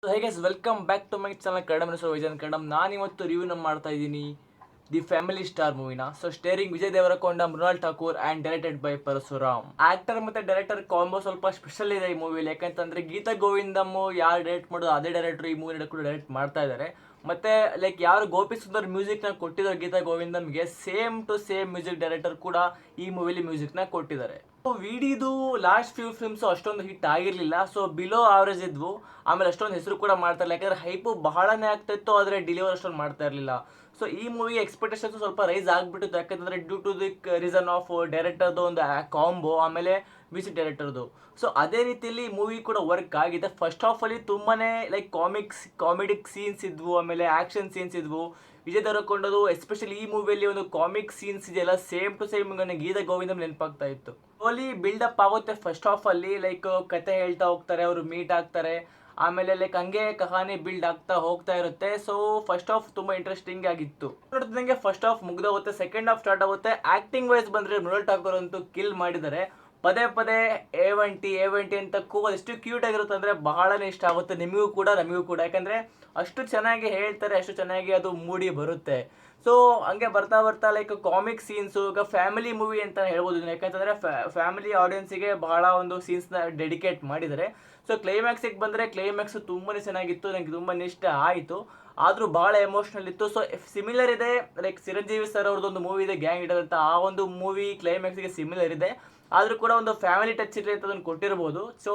Hey guys, welcome back to my channel Kannada ಮನಸ್ಸು ವಿಜಯನ್ ಕನ್ನಡಂ. ನಾನಿವತ್ತು ರಿವ್ಯೂನ ಮಾಡ್ತಾ ಇದ್ದೀನಿ ದಿ ಫ್ಯಾಮಿಲಿ ಸ್ಟಾರ್ ಮೂವಿನ. So starring Vijay Deverakonda, Mrunal Thakur and directed by Parasuram. Actor ಮತ್ತೆ ಡೈರೆಕ್ಟರ್ ಕಾಂಬೋ ಸ್ವಲ್ಪ ಸ್ಪೆಷಲ್ ಇದೆ ಈ ಮೂವಿಲಿ. ಯಾಕಂತಂದ್ರೆ ಗೀತಾ ಗೋವಿಂದಮ್ ಯಾರು ಡೈರೆಕ್ಟ್ ಮಾಡೋದು ಅದೇ ಡೈರೆಕ್ಟರ್ ಈ ಮೂವಿ ಕೂಡ ಡೈರೆಕ್ಟ್ ಮಾಡ್ತಾ ಇದ್ದಾರೆ. ಮತ್ತೆ ಲೈಕ್ ಯಾರು ಗೋಪಿ ಸುಂದರ್ ಮ್ಯೂಸಿಕ್ನ ಕೊಟ್ಟಿದ್ದಾರೆ ಗೀತಾ ಗೋವಿಂದಮ್ಗೆ, same to same music director ಕೂಡ ಈ ಮೂವಿಲಿ ಮ್ಯೂಸಿಕ್ನ ಕೊಟ್ಟಿದ್ದಾರೆ. ವಿಡಿದು ಲಾಸ್ಟ್ ಫ್ಯೂ ಫಿಲ್ಮ್ಸ್ ಅಷ್ಟೊಂದು ಹಿಟ್ ಆಗಿರಲಿಲ್ಲ. ಸೊ ಬಿಲೋ ಆವರೇಜ್ ಇದ್ವು. ಆಮೇಲೆ ಅಷ್ಟೊಂದು ಹೆಸರು ಕೂಡ ಮಾಡ್ತಾ ಇಲ್ಲ, ಯಾಕಂದ್ರೆ ಹೈಪು ಬಹಳನೇ ಆಗ್ತಾ ಇತ್ತು, ಆದರೆ ಡೆಲಿವರ್ ಅಷ್ಟೊಂದು ಮಾಡ್ತಾ ಇರಲಿಲ್ಲ. ಸೊ ಈ ಮೂವಿಗೆ ಎಕ್ಸ್ಪೆಕ್ಟೇಷನ್ಸ್ ಸ್ವಲ್ಪ ರೈಸ್ ಆಗಿಬಿಟ್ಟಿತ್ತು, ಯಾಕಂತಂದ್ರೆ due to the reason of ಡೈರೆಕ್ಟರ್ದು ಒಂದು ಕಾಂಬೋ, ಆಮೇಲೆ ಮ್ಯೂಸಿಕ್ ಡೈರೆಕ್ಟರ್ದು. ಸೊ ಅದೇ ರೀತಿಯಲ್ಲಿ ಮೂವಿ ಕೂಡ ವರ್ಕ್ ಆಗಿದೆ. ಫಸ್ಟ್ ಹಾಫಲ್ಲಿ ತುಂಬಾನೇ ಲೈಕ್ ಕಾಮಿಡಿಕ್ ಸೀನ್ಸ್ ಇದ್ವು, ಆಮೇಲೆ ಆ್ಯಕ್ಷನ್ ಸೀನ್ಸ್ ಇದ್ವು. ವಿಜಯ್ ದೇವರಕೊಂಡದು ಎಸ್ಪೆಷಲಿ ಈ ಮೂವಿಯಲ್ಲಿ ಒಂದು ಕಾಮಿಕ್ ಸೀನ್ಸ್ ಇದೆಯಲ್ಲ, ಸೇಮ್ ಟು ಸೇಮ್ ನನಗೆ ಗೀತಾ ಗೋವಿಂದಂ ನೆನಪಾಗ್ತಾ ಇತ್ತು. ಅಲ್ಲಿ ಬಿಲ್ಡಪ್ ಆಗುತ್ತೆ ಫಸ್ಟ್ ಹಾಫ್ ಅಲ್ಲಿ, ಲೈಕ್ ಕತೆ ಹೇಳ್ತಾ ಹೋಗ್ತಾರೆ, ಅವರು ಮೀಟ್ ಆಗ್ತಾರೆ, ಆಮೇಲೆ ಲೈಕ್ ಹಂಗೆ ಕಹಾನಿ ಬಿಲ್ಡ್ ಆಗ್ತಾ ಹೋಗ್ತಾ ಇರುತ್ತೆ. ಸೊ ಫಸ್ಟ್ ಹಾಫ್ ತುಂಬಾ ಇಂಟ್ರೆಸ್ಟಿಂಗ್ ಆಗಿತ್ತು. ನೋಡ್ತಿದ್ದಂಗೆ ಫಸ್ಟ್ ಹಾಫ್ ಮುಗ್ದೋಗುತ್ತೆ, ಸೆಕೆಂಡ್ ಹಾಫ್ ಸ್ಟಾರ್ಟ್ ಆಗುತ್ತೆ. ಆಕ್ಟಿಂಗ್ ವೈಸ್ ಬಂದ್ರೆ ಮೃಣಾಲ್ ಠಾಕೂರ್ ಅಂತೂ ಕಿಲ್ ಮಾಡಿದ್ದಾರೆ. ಪದೇ ಪದೇ A1T ಅಂತ ಕೂಗೋದು ಎಷ್ಟು ಕ್ಯೂಟ್ ಆಗಿರುತ್ತೆ ಅಂದ್ರೆ ಬಹಳನೇ ಇಷ್ಟ ಆಗುತ್ತೆ. ನಿಮಗೂ ಕೂಡ ನಮಗೂ ಕೂಡ, ಯಾಕಂದ್ರೆ ಅಷ್ಟು ಚೆನ್ನಾಗಿ ಹೇಳ್ತಾರೆ, ಅಷ್ಟು ಚೆನ್ನಾಗಿ ಅದು ಮೂಡಿ ಬರುತ್ತೆ. ಸೊ ಹಂಗೆ ಬರ್ತಾ ಬರ್ತಾ ಲೈಕ್ ಕಾಮಿಕ್ ಸೀನ್ಸು, ಈಗ ಫ್ಯಾಮಿಲಿ ಮೂವಿ ಅಂತ ಹೇಳ್ಬೋದು. ಯಾಕಂತಂದ್ರೆ ಫ್ಯಾಮಿಲಿ ಆಡಿಯನ್ಸಿಗೆ ಬಹಳ ಒಂದು ಸೀನ್ಸ್ನ ಡೆಡಿಕೇಟ್ ಮಾಡಿದ್ದಾರೆ. ಸೊ ಕ್ಲೈಮ್ಯಾಕ್ಸಿಗೆ ಬಂದರೆ ಕ್ಲೈಮ್ಯಾಕ್ಸ್ ತುಂಬಾ ಚೆನ್ನಾಗಿತ್ತು, ನನಗೆ ತುಂಬಾ ಇಷ್ಟ ಆಯಿತು. ಆದರೂ ಭಾಳ ಎಮೋಷ್ನಲ್ ಇತ್ತು. ಸೊ ಸಿಮಿಲರ್ ಇದೆ, ಲೈಕ್ ಚಿರಂಜೀವಿ ಸರ್ ಅವ್ರದ್ದೊಂದು ಮೂವಿ ಇದೆ ಗ್ಯಾಂಗ್ ಲೀಡರ್ ಅಂತ, ಆ ಒಂದು ಮೂವಿ ಕ್ಲೈಮ್ಯಾಕ್ಸ್ಗೆ ಸಿಮಿಲರ್ ಇದೆ. ಆದರೂ ಕೂಡ ಒಂದು ಫ್ಯಾಮಿಲಿ ಟಚ್ ಇರಲಿ ಅಂತ ಅದನ್ನು ಕೊಟ್ಟಿರ್ಬೋದು. ಸೊ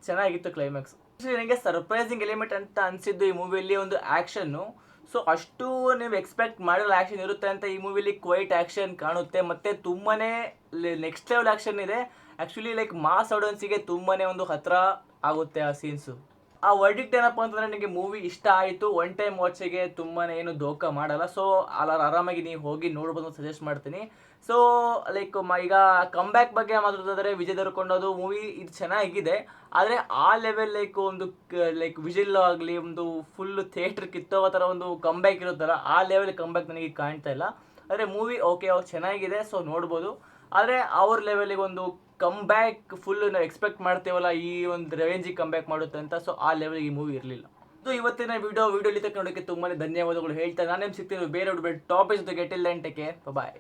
ಚೆನ್ನಾಗಿತ್ತು ಕ್ಲೈಮ್ಯಾಕ್ಸ್. ನನಗೆ ಸರ್ಪ್ರೈಸಿಂಗ್ ಎಲಿಮೆಂಟ್ ಅಂತ ಅನಿಸಿದ್ದು ಈ ಮೂವಿಯಲ್ಲಿ ಒಂದು ಆ್ಯಕ್ಷನ್ನು. ಸೊ ಅಷ್ಟು ನೀವು ಎಕ್ಸ್ಪೆಕ್ಟ್ ಮಾಡಿರೋ ಆ್ಯಕ್ಷನ್ ಇರುತ್ತೆ ಅಂತ ಈ ಮೂವಿಲಿ ಕ್ವೈಟ್ ಆ್ಯಕ್ಷನ್ ಕಾಣುತ್ತೆ. ಮತ್ತು ತುಂಬಾ ನೆಕ್ಸ್ಟ್ ಲೆವೆಲ್ ಆ್ಯಕ್ಷನ್ ಇದೆ. ಆ್ಯಕ್ಚುಲಿ ಲೈಕ್ ಮಾಸ್ ಆಡಿಯನ್ಸಿಗೆ ತುಂಬಾ ಒಂದು ಹತ್ತಿರ ಆಗುತ್ತೆ ಆ ಸೀನ್ಸು. ಆ ವರ್ಡಿಕ್ಟ್ ಏನಪ್ಪ ಅಂತಂದರೆ, ನನಗೆ ಮೂವಿ ಇಷ್ಟ ಆಯಿತು. ಒನ್ ಟೈಮ್ ವಾಚಿಗೆ ತುಂಬಾ ಏನು ದೋಖ ಮಾಡಲ್ಲ. ಸೊ ಆರಾಮಾಗಿ ನೀವು ಹೋಗಿ ನೋಡ್ಬೋದು ಅಂತ ಸಜೆಸ್ಟ್ ಮಾಡ್ತೀನಿ. ಸೊ ಲೈಕ್ ಈಗ ಕಮ್ಬ್ಯಾಕ್ ಬಗ್ಗೆ ಮಾತಾಡೋದಾದರೆ, ವಿಜಯ್ ದೇವರಕೊಂಡದು ಮೂವಿ ಇದು ಚೆನ್ನಾಗಿದೆ. ಆದರೆ ಆ ಲೆವೆಲ್ ಲೈಕ್ ವಿಜಿಲ್ ಆಗಲಿ, ಒಂದು ಫುಲ್ ಥಿಯೇಟ್ರ್ ಕಿತ್ತೋಗೋ ಥರ ಒಂದು ಕಮ್ಬ್ಯಾಕ್ ಇರುತ್ತಲ್ಲ, ಆ ಲೆವೆಲ್ ಕಮ್ಬ್ಯಾಕ್ ನನಗೆ ಕಾಣ್ತಾ ಇಲ್ಲ. ಆದರೆ ಮೂವಿ ಓಕೆ, ಅವ್ರು ಚೆನ್ನಾಗಿದೆ, ಸೊ ನೋಡ್ಬೋದು. ಆದರೆ ಅವ್ರ ಲೆವೆಲಿಗೆ ಒಂದು ಕಮ್ಬ್ಯಾಕ್ ಫುಲ್ ನಾವು ಎಕ್ಸ್ಪೆಕ್ಟ್ ಮಾಡ್ತೇವಲ್ಲ, ಈ ಒಂದು ರೆವೆಂಜಿಗೆ ಕಮ್ಬ್ಯಾಕ್ ಮಾಡುತ್ತೆ ಅಂತ, ಸೊ ಆ ಲೆವೆಲ್ಗೆ ಈ ಮೂವಿ ಇರಲಿಲ್ಲ. ಇದು ಇವತ್ತಿನ ವಿಡಿಯೋಲಿ ತಕ್ಕ ನೋಡೋಕ್ಕೆ ತುಂಬಾ ಧನ್ಯವಾದಗಳು ಹೇಳ್ತಾ ನಾನು ಸಿಗ್ತೀನಿ ಬೇರೆ ಟಾಪಿಕ್ ಜೊತೆ. ಗೆಟ್ ಇಲ್ ಅಂಡ್ ಟೇಕ್ ಕೇರ್, ಬಾಯ್.